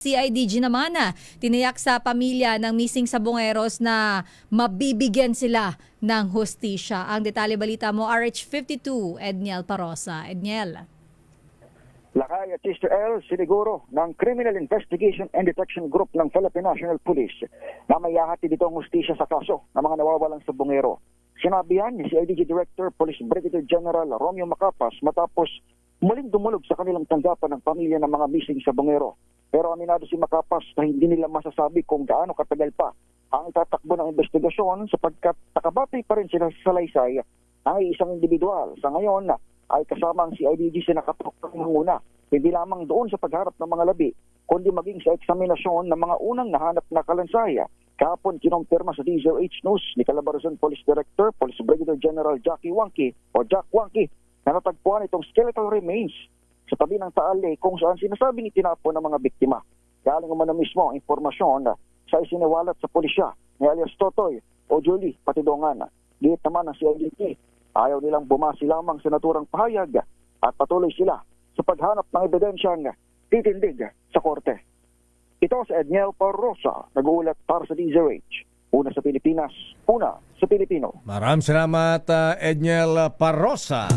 CIDG naman tiniyak sa pamilya ng missing sabongeros na mabibigyan sila ng hustisya. Ang detalye balita mo, RH52, Edniel Parosa. Edniel. Lakay at Sister L, siniguro ng Criminal Investigation and Detection Group ng Philippine National Police na may hahati dito ang hustisya sa kaso ng mga nawawalang sabongero. Sinabihan ni CIDG Director Police Brigadier General Romeo Macapas matapos muling dumulog sa kanilang tanggapan ng pamilya ng mga missing sabongero. Pero aminado si Macapas na hindi nila masasabi kung gaano katagal pa ang tatakbo ng investigasyon sapagkat nakabatay pa rin sila sa salaysay ang isang individual. Sa ngayon ay kasama ang CIDG sa nakatukang manguna, hindi lamang doon sa pagharap ng mga labi, kundi maging sa eksaminasyon ng mga unang nahanap na kalansaya. Kahapon kinumpirma sa DZRH News ni Calabarzon Police Director, Police Brigadier General Jackie Wangki o Jack Wangki na natagpuan itong skeletal remains sa tabi ng Taal kung saan sinasabing itinapon ng mga biktima. Galing umano mismo ang impormasyon sa isiniwalat sa pulisya ni alias Totoy o Julie Patidongan. Gihit naman ng CIDG, ayaw nilang bumasi lamang sa naturang pahayag at patuloy sila sa paghanap ng ebidensyang titindig sa korte. Ito si Edniel Parosa, nag-uulat para sa DZRH. Una sa Pilipinas, una sa Pilipino. Maraming salamat, Edniel Parosa.